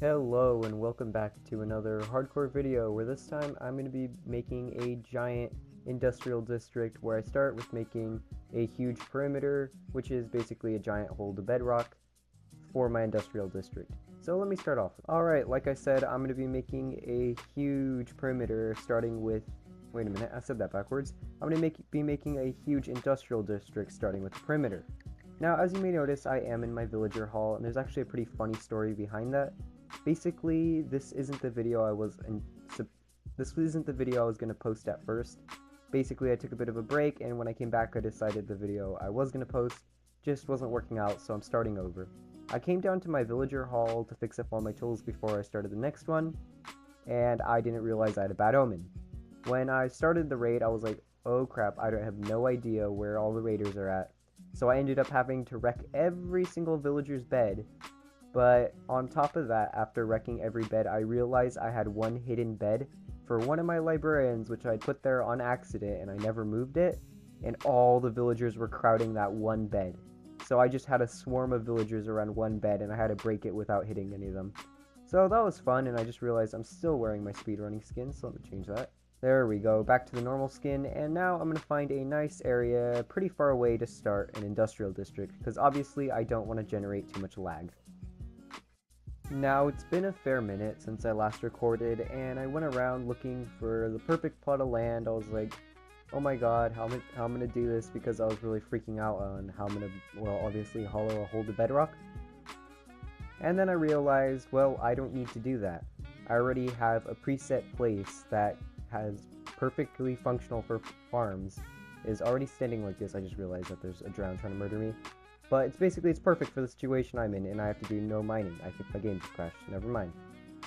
Hello and welcome back to another hardcore video where this time I'm going to be making a giant industrial district where I start with making a huge perimeter, which is basically a giant hole to bedrock for my industrial district. So let me start off. Alright, like I said, I'm going to be making a huge perimeter starting with, wait a minute, I said that backwards. I'm going to be making a huge industrial district starting with the perimeter. Now, as you may notice, I am in my villager hall, and there's actually a pretty funny story behind that. Basically, this isn't the video I was going to post at first. Basically, I took a bit of a break, and when I came back, I decided the video I was going to post just wasn't working out, so I'm starting over. I came down to my villager hall to fix up all my tools before I started the next one, and I didn't realize I had a bad omen. When I started the raid, I was like, oh crap, I have no idea where all the raiders are at. So I ended up having to wreck every single villager's bed. But on top of that, after wrecking every bed, I realized I had one hidden bed for one of my librarians, which I put there on accident and I never moved it. And all the villagers were crowding that one bed. So I just had a swarm of villagers around one bed and I had to break it without hitting any of them. So that was fun, and I just realized I'm still wearing my speedrunning skin, so let me change that. There we go, back to the normal skin, and now I'm going to find a nice area pretty far away to start an industrial district, because obviously I don't want to generate too much lag. Now, it's been a fair minute since I last recorded, and I went around looking for the perfect plot of land. I was like, oh my god, how I'm going to do this, because I was really freaking out on how I'm going to, well, obviously hollow a hole to bedrock. And then I realized, well, I don't need to do that. I already have a preset place that has perfectly functional for farms, is already standing like this. I just realized that there's a drown trying to murder me. But it's perfect for the situation I'm in, and I have to do no mining. I think my game just crashed, never mind.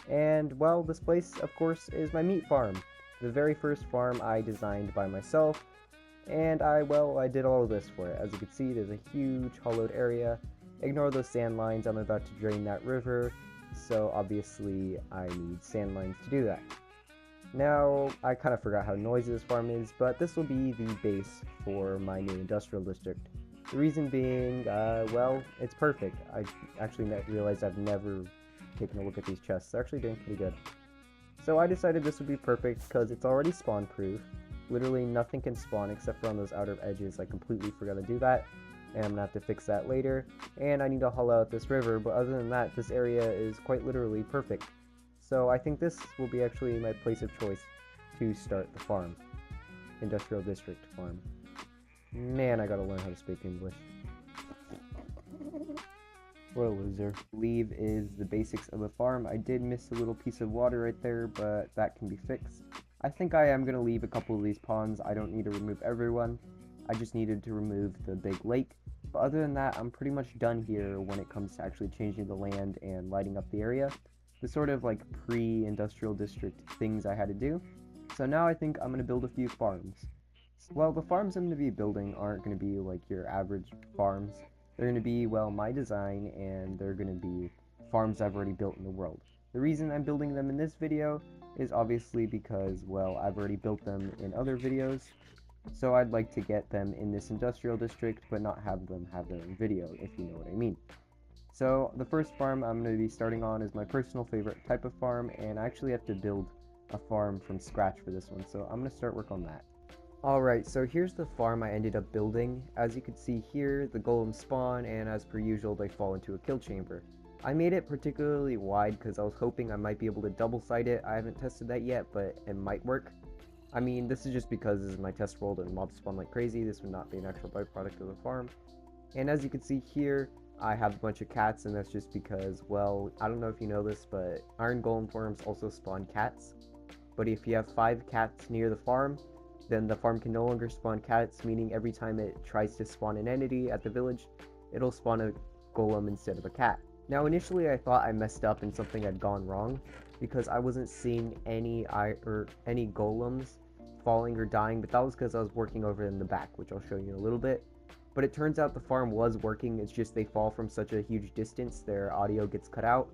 And, well, this place, of course, is my meat farm. The very first farm I designed by myself, and I did all of this for it. As you can see, there's a huge hollowed area. Ignore those sand lines, I'm about to drain that river, so obviously I need sand lines to do that. Now, I kind of forgot how noisy this farm is, but this will be the base for my new industrial district. The reason being, well, it's perfect. I actually realized I've never taken a look at these chests. They're actually doing pretty good. So I decided this would be perfect because it's already spawn proof. Literally nothing can spawn except for on those outer edges. I completely forgot to do that, and I'm gonna have to fix that later. And I need to hollow out this river, but other than that, this area is quite literally perfect. So I think this will be actually my place of choice to start the farm. Industrial District farm. Man, I gotta learn how to speak English. What a loser. Leave is the basics of a farm. I did miss a little piece of water right there, but that can be fixed. I think I am gonna leave a couple of these ponds. I don't need to remove everyone. I just needed to remove the big lake. But other than that, I'm pretty much done here when it comes to actually changing the land and lighting up the area. The sort of like pre-industrial district things I had to do. So now I think I'm gonna build a few farms. Well, the farms I'm going to be building aren't going to be like your average farms. They're going to be, well, my design, and they're going to be farms I've already built in the world. The reason I'm building them in this video is obviously because, well, I've already built them in other videos, so I'd like to get them in this industrial district, but not have them have their own video, if you know what I mean. So, the first farm I'm going to be starting on is my personal favorite type of farm, and I actually have to build a farm from scratch for this one, so I'm going to start work on that. Alright, so here's the farm I ended up building. As you can see here, the golems spawn, and as per usual, they fall into a kill chamber. I made it particularly wide because I was hoping I might be able to double-side it. I haven't tested that yet, but it might work. I mean, this is just because this is my test world and mobs spawn like crazy. This would not be an actual byproduct of the farm. And as you can see here, I have a bunch of cats, and that's just because, well, I don't know if you know this, but iron golem farms also spawn cats. But if you have 5 cats near the farm, then the farm can no longer spawn cats, meaning every time it tries to spawn an entity at the village, it'll spawn a golem instead of a cat. Now, initially I thought I messed up and something had gone wrong, because I wasn't seeing any golems falling or dying, but that was because I was working over in the back, which I'll show you in a little bit. But it turns out the farm was working, it's just they fall from such a huge distance, their audio gets cut out,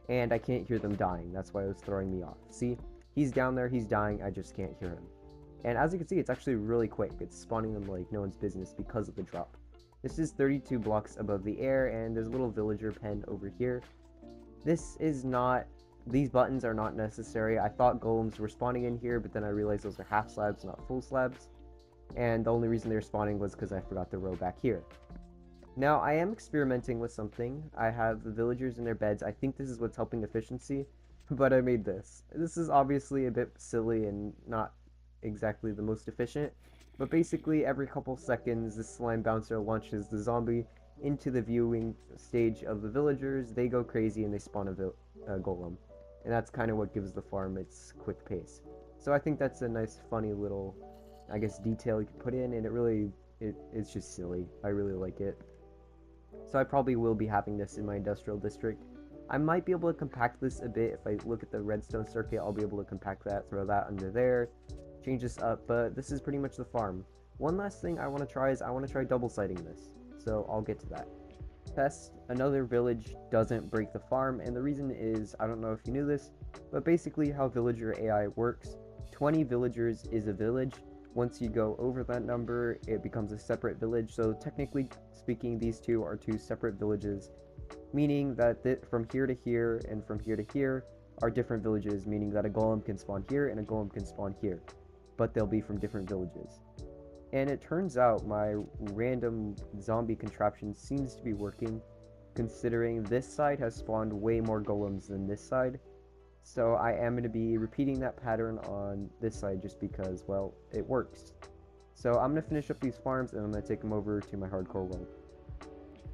and I can't hear them dying. That's why it was throwing me off. See, he's down there, he's dying, I just can't hear him. And as you can see, it's actually really quick. It's spawning them like no one's business because of the drop. This is 32 blocks above the air, and there's a little villager pen over here. This is not, these buttons are not necessary. I thought golems were spawning in here, but then I realized those are half slabs, not full slabs. And the only reason they were spawning was because I forgot the row back here. Now, I am experimenting with something. I have the villagers in their beds. I think this is what's helping efficiency, but I made this. This is obviously a bit silly and not exactly the most efficient, but basically every couple seconds this slime bouncer launches the zombie into the viewing stage of the villagers. They go crazy and they spawn a golem, and that's kind of what gives the farm its quick pace. So I think that's a nice funny little, I guess, detail you can put in, and it's just silly. I really like it. So I probably will be having this in my industrial district. I might be able to compact this a bit. If I look at the redstone circuit, I'll be able to compact that, throw that under there, change this up, but this is pretty much the farm. One last thing I want to try is I want to try double-siding this, so I'll get to that. Test, another village doesn't break the farm, and the reason is, I don't know if you knew this, but basically how villager AI works, 20 villagers is a village. Once you go over that number, it becomes a separate village, so technically speaking, these two are two separate villages, meaning that from here to here and from here to here are different villages, meaning that a golem can spawn here and a golem can spawn here, but they'll be from different villages. And it turns out my random zombie contraption seems to be working, considering this side has spawned way more golems than this side. So I am going to be repeating that pattern on this side just because, well, it works. So I'm going to finish up these farms and I'm going to take them over to my hardcore world.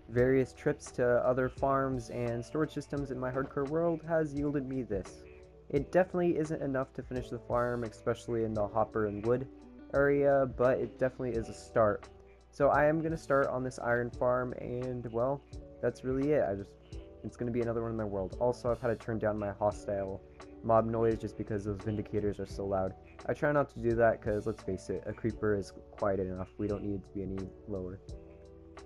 Various trips to other farms and storage systems in my hardcore world has yielded me this. It definitely isn't enough to finish the farm, especially in the hopper and wood area, but it definitely is a start. So I am going to start on this iron farm, and well, that's really it. It's going to be another one in my world. Also, I've had to turn down my hostile mob noise just because those vindicators are so loud. I try not to do that because, let's face it, a creeper is quiet enough. We don't need it to be any lower.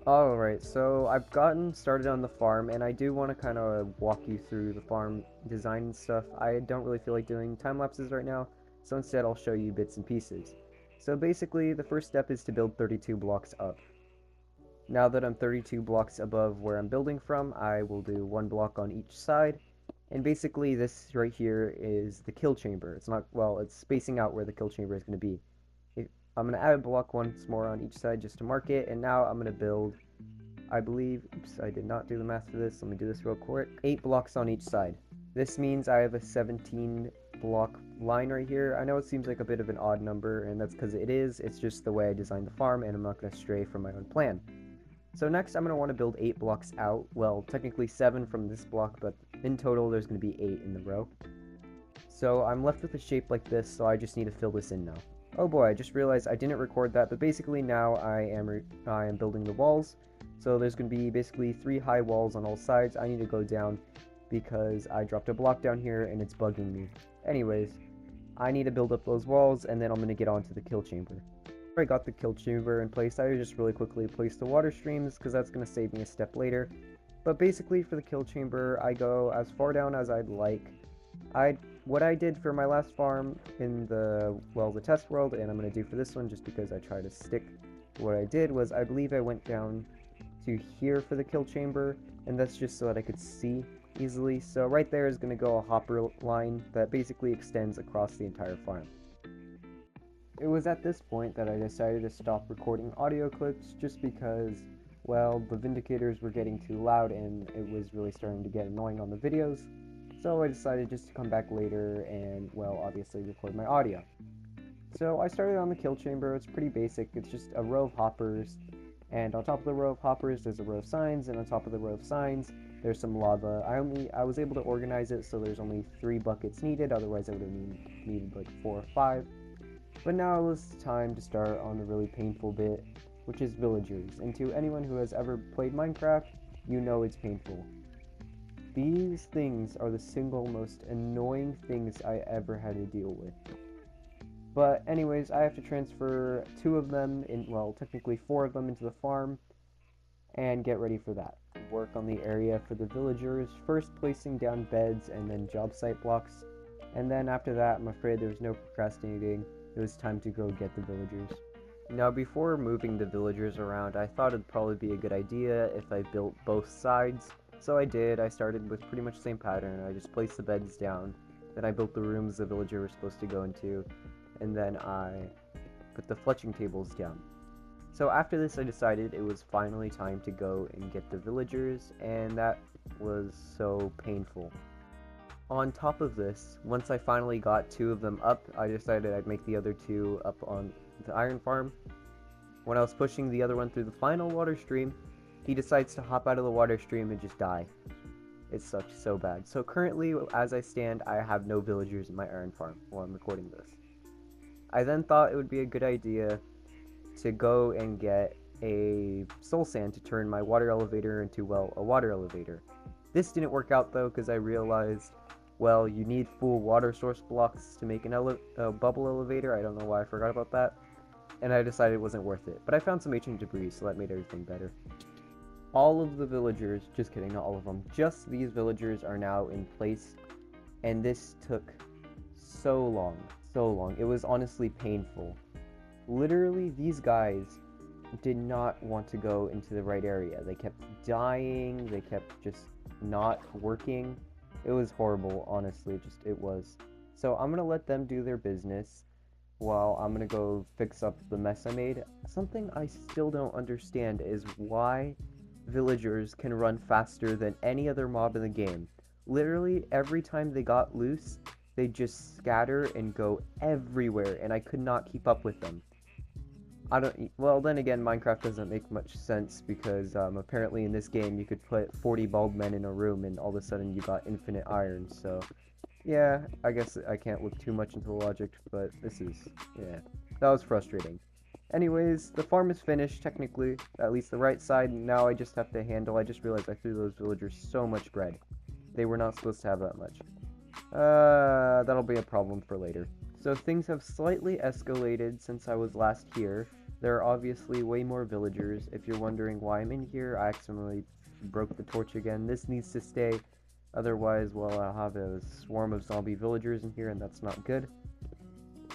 Alright, so I've gotten started on the farm, and I do want to kind of walk you through the farm design and stuff. I don't really feel like doing time lapses right now, so instead I'll show you bits and pieces. So basically, the first step is to build 32 blocks up. Now that I'm 32 blocks above where I'm building from, I will do one block on each side. And basically, this right here is the kill chamber. It's not, well, it's spacing out where the kill chamber is going to be. I'm going to add a block once more on each side just to mark it. And now I'm going to build, I believe, oops, I did not do the math for this. Let me do this real quick. 8 blocks on each side. This means I have a 17 block line right here. I know it seems like a bit of an odd number, and that's because it is. It's just the way I designed the farm, and I'm not going to stray from my own plan. So next I'm going to want to build 8 blocks out. Well, technically 7 from this block, but in total there's going to be 8 in the row. So I'm left with a shape like this, so I just need to fill this in now. Oh boy, I just realized I didn't record that, but basically now I am building the walls. So there's going to be basically 3 high walls on all sides. I need to go down because I dropped a block down here and it's bugging me. Anyways, I need to build up those walls, and then I'm going to get onto the kill chamber. After I got the kill chamber in place, I just really quickly placed the water streams because that's going to save me a step later. But basically for the kill chamber, I go as far down as I'd like. What I did for my last farm in the test world, and I'm going to do for this one just because I try to stick to what I did, was I believe I went down to here for the kill chamber, and that's just so that I could see easily. So right there is going to go a hopper line that basically extends across the entire farm. It was at this point that I decided to stop recording audio clips just because, well, the vindicators were getting too loud and it was really starting to get annoying on the videos. So I decided just to come back later and, well, obviously record my audio. So I started on the kill chamber. It's pretty basic. It's just a row of hoppers, and on top of the row of hoppers there's a row of signs, and on top of the row of signs there's some lava. I was able to organize it so there's only 3 buckets needed, otherwise I would have needed like 4 or 5. But now it's time to start on the really painful bit, which is villagers. And to anyone who has ever played Minecraft, you know it's painful. These things are the single most annoying things I ever had to deal with. But anyways, I have to transfer 2 of them, well, technically 4 of them into the farm, and get ready for that. Work on the area for the villagers, first placing down beds and then job site blocks. And then after that, I'm afraid there was no procrastinating. It was time to go get the villagers. Now, before moving the villagers around, I thought it'd probably be a good idea if I built both sides, So I did. I started with pretty much the same pattern. I just placed the beds down, then I built the rooms the villager was supposed to go into, and then I put the fletching tables down. So after this, I decided it was finally time to go and get the villagers, and that was so painful. On top of this, once I finally got 2 of them up, I decided I'd make the other 2 up on the iron farm. When I was pushing the other one through the final water stream, he decides to hop out of the water stream and just die. It sucked so bad. So currently, as I stand, I have no villagers in my iron farm while I'm recording this. I then thought it would be a good idea to go and get a soul sand to turn my water elevator into, well, a water elevator. This didn't work out though, because I realized, well, you need full water source blocks to make a bubble elevator. I don't know why I forgot about that. And I decided it wasn't worth it. But I found some ancient debris, so that made everything better. All of the villagers, just kidding, not all of them, just these villagers are now in place. And this took so long, so long. It was honestly painful. Literally, these guys did not want to go into the right area. They kept dying, they kept just not working. It was horrible, honestly, it was. So I'm gonna let them do their business while I'm gonna go fix up the mess I made. Something I still don't understand is why villagers can run faster than any other mob in the game. Literally, every time they got loose, they just scatter and go everywhere, and I could not keep up with them. Well, then again, Minecraft doesn't make much sense because apparently in this game you could put 40 bald men in a room and all of a sudden you got infinite iron, so yeah, I guess I can't look too much into the logic, but yeah, that was frustrating. Anyways, the farm is finished, technically, at least the right side. Now I just have to I just realized I threw those villagers so much bread. They were not supposed to have that much. That'll be a problem for later. So things have slightly escalated since I was last here. There are obviously way more villagers. If you're wondering why I'm in here, I accidentally broke the torch again. This needs to stay, otherwise, well, I'll have a swarm of zombie villagers in here, and that's not good.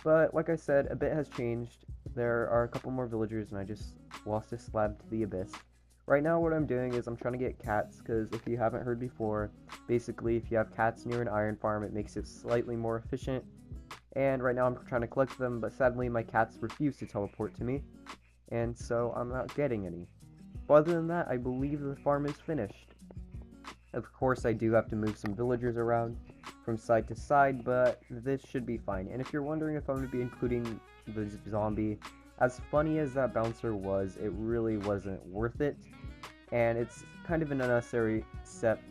But, like I said, a bit has changed. There are a couple more villagers, and I just lost a slab to the abyss. Right now, what I'm doing is I'm trying to get cats, because if you haven't heard before, basically, if you have cats near an iron farm, it makes it slightly more efficient. And right now I'm trying to collect them, but sadly my cats refuse to teleport to me, and so I'm not getting any. But other than that, I believe the farm is finished. Of course, I do have to move some villagers around from side to side, but this should be fine. And if you're wondering if I'm going to be including the zombie, as funny as that bouncer was, it really wasn't worth it. And it's kind of an unnecessary step,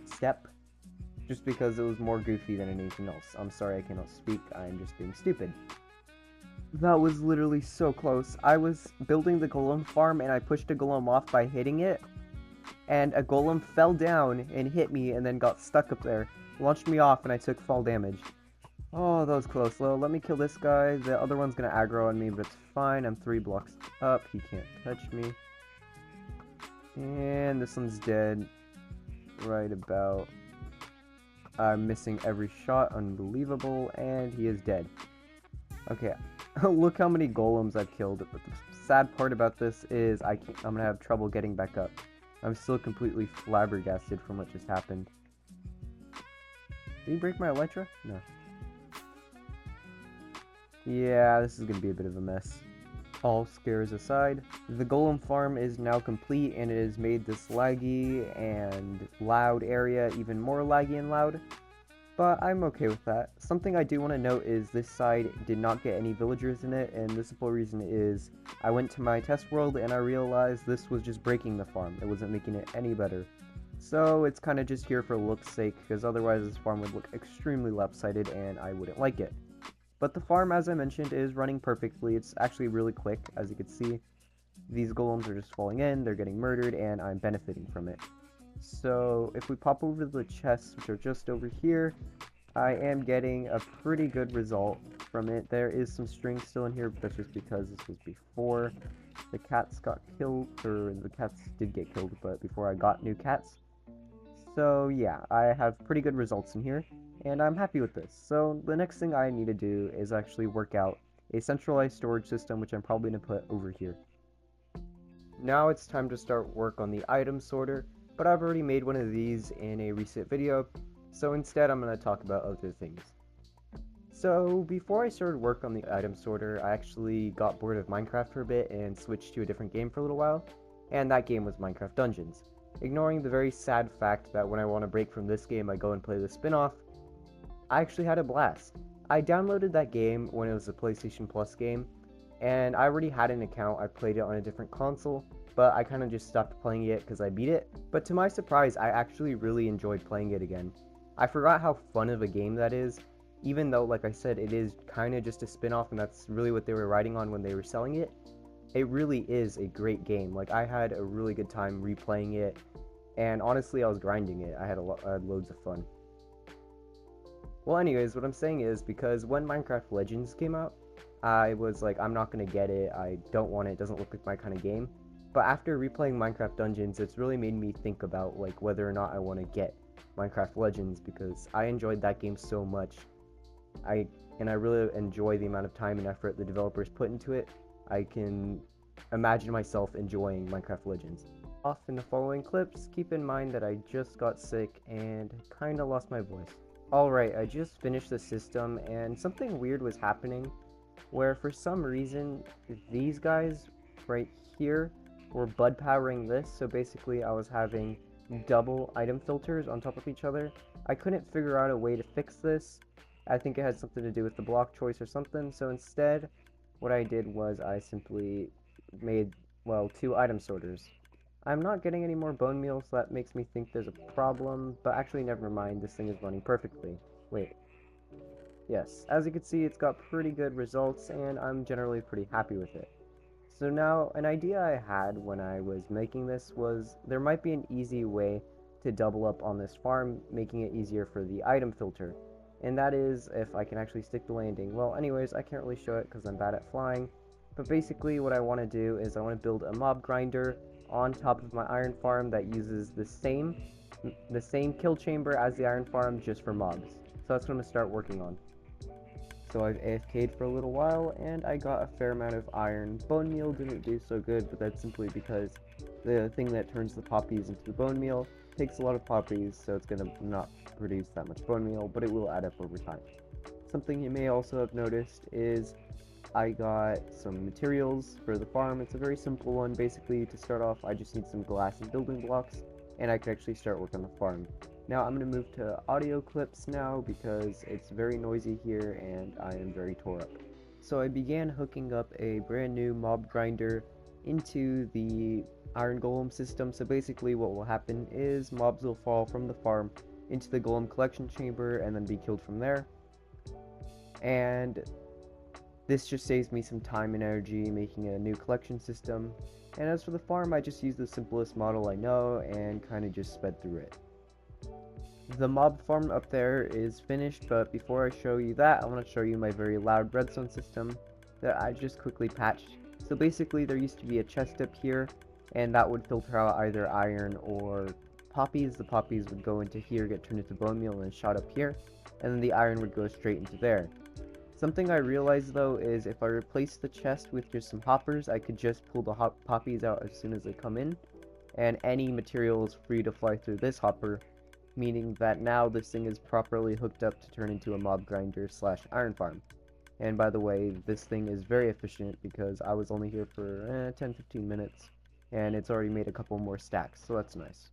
just because it was more goofy than anything else. I'm sorry I cannot speak, I'm just being stupid. That was literally so close. I was building the golem farm and I pushed a golem off by hitting it, and a golem fell down and hit me and then got stuck up there, launched me off, and I took fall damage. Oh, that was close. Well, let me kill this guy. The other one's gonna aggro on me, but it's fine. I'm 3 blocks up. He can't touch me. And this one's dead. Right about. I'm missing every shot. Unbelievable. And he is dead. Okay. Look how many golems I've killed. But the sad part about this is I'm gonna have trouble getting back up. I'm still completely flabbergasted from what just happened. Did he break my elytra? No. Yeah, this is gonna be a bit of a mess. All scares aside, the Golem Farm is now complete, and it has made this laggy and loud area even more laggy and loud, but I'm okay with that. Something I do want to note is this side did not get any villagers in it, and the simple reason is I went to my test world and I realized this was just breaking the farm. It wasn't making it any better. So it's kind of just here for look's sake, because otherwise this farm would look extremely lopsided and I wouldn't like it. But the farm, as I mentioned, is running perfectly. It's actually really quick, as you can see. These golems are just falling in, they're getting murdered, and I'm benefiting from it. So if we pop over the chests, which are just over here, I am getting a pretty good result from it. There is some string still in here, but that's just because this was before the cats got killed, or the cats did get killed, but before I got new cats. So yeah, I have pretty good results in here, and I'm happy with this. So the next thing I need to do is actually work out a centralized storage system, which I'm probably going to put over here. Now it's time to start work on the item sorter. but I've already made one of these in a recent video, so instead I'm going to talk about other things. So before I started work on the item sorter, I actually got bored of Minecraft for a bit and switched to a different game for a little while, and that game was Minecraft Dungeons. Ignoring the very sad fact that when I want to break from this game I go and play the spin-off, I actually had a blast. I downloaded that game when it was a PlayStation Plus game, and I already had an account. I played it on a different console, but I kind of just stopped playing it because I beat it. But to my surprise, I actually really enjoyed playing it again. I forgot how fun of a game that is, even though, like I said, it is kind of just a spin-off, and that's really what they were riding on when they were selling it. It really is a great game. Like, I had a really good time replaying it, and honestly, I was grinding it. I had loads of fun. Well, anyways, what I'm saying is, because when Minecraft Legends came out, I was like, I'm not gonna get it, I don't want it, it doesn't look like my kind of game. But after replaying Minecraft Dungeons, it's really made me think about like whether or not I want to get Minecraft Legends, because I enjoyed that game so much. I really enjoy the amount of time and effort the developers put into it. I can imagine myself enjoying Minecraft Legends. Off in the following clips, keep in mind that I just got sick and kinda lost my voice. Alright, I just finished the system and something weird was happening where for some reason these guys right here were bud powering this, so basically I was having double item filters on top of each other. I couldn't figure out a way to fix this. I think it had something to do with the block choice or something, so instead what I did was I simply made, well, 2 item sorters. I'm not getting any more bone meal, so that makes me think there's a problem, but actually never mind, this thing is running perfectly. Wait. Yes, as you can see, it's got pretty good results, and I'm generally pretty happy with it. So now, an idea I had when I was making this was there might be an easy way to double up on this farm, making it easier for the item filter. And that is if I can actually stick the landing. Well, anyways, I can't really show it because I'm bad at flying. But basically what I want to do is I want to build a mob grinder on top of my iron farm that uses the same kill chamber as the iron farm, just for mobs. So that's what I'm going to start working on. So I've AFK'd for a little while, and I got a fair amount of iron. Bone meal didn't do so good, but that's simply because the thing that turns the poppies into the bone meal takes a lot of poppies, so it's going to not produce that much bone meal, but it will add up over time. Something you may also have noticed is I got some materials for the farm. It's a very simple one. Basically, to start off, I just need some glass and building blocks, and I can actually start work on the farm. Now I'm going to move to audio clips now because it's very noisy here and I am very tore up. So I began hooking up a brand new mob grinder into the iron golem system. So basically what will happen is mobs will fall from the farm into the golem collection chamber and then be killed from there. And this just saves me some time and energy making a new collection system. And as for the farm, I just used the simplest model I know and kind of just sped through it. The mob farm up there is finished, but before I show you that, I want to show you my very loud redstone system that I just quickly patched. So basically there used to be a chest up here, and that would filter out either iron or poppies. The poppies would go into here, get turned into bone meal, and shot up here, and then the iron would go straight into there. Something I realized though is if I replace the chest with just some hoppers, I could just pull the poppies out as soon as they come in, and any material is free to fly through this hopper, meaning that now this thing is properly hooked up to turn into a mob grinder / iron farm. And by the way, this thing is very efficient because I was only here for 10-15 minutes, and it's already made a couple more stacks, so that's nice.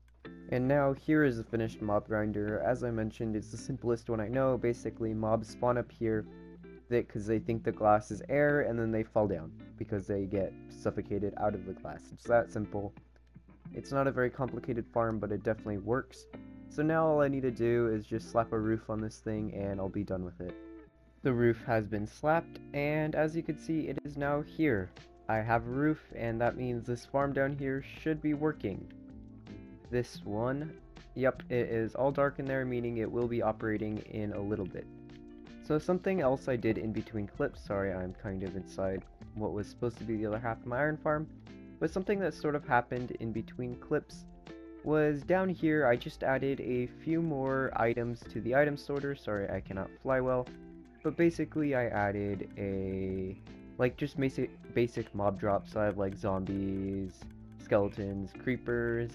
And now here is the finished mob grinder. As I mentioned, it's the simplest one I know. Basically, mobs spawn up here because they think the glass is air, and then they fall down because they get suffocated out of the glass. It's that simple. It's not a very complicated farm, but it definitely works. So now all I need to do is just slap a roof on this thing and I'll be done with it. The roof has been slapped, and as you can see, it is now here. I have a roof, and that means this farm down here should be working. This one, yep, it is all dark in there, meaning it will be operating in a little bit. So something else I did in between clips, sorry I'm kind of inside what was supposed to be the other half of my iron farm, but something that sort of happened in between clips was down here. I just added a few more items to the item sorter. Sorry, I cannot fly well, but basically I added a just basic mob drops. So I have like zombies, skeletons, creepers,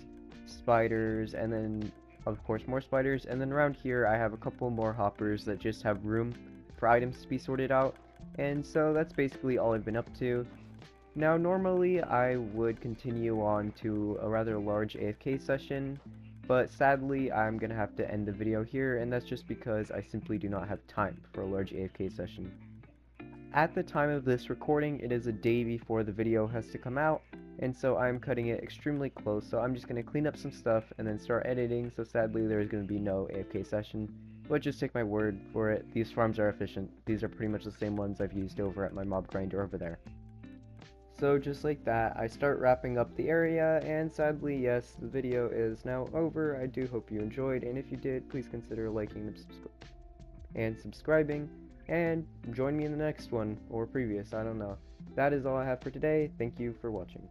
spiders, and then of course more spiders, and then around here I have a couple more hoppers that just have room for items to be sorted out, and so that's basically all I've been up to. Now normally I would continue on to a rather large AFK session, but sadly I'm gonna have to end the video here, and that's just because I simply do not have time for a large AFK session. At the time of this recording, it is a day before the video has to come out, and so I'm cutting it extremely close, so I'm just going to clean up some stuff and then start editing, so sadly there's going to be no AFK session, but just take my word for it, these farms are efficient. These are pretty much the same ones I've used over at my mob grinder over there. So just like that, I start wrapping up the area, and sadly, yes, the video is now over. I do hope you enjoyed, and if you did, please consider liking and subscribing. And join me in the next one, or previous, I don't know. That is all I have for today. Thank you for watching.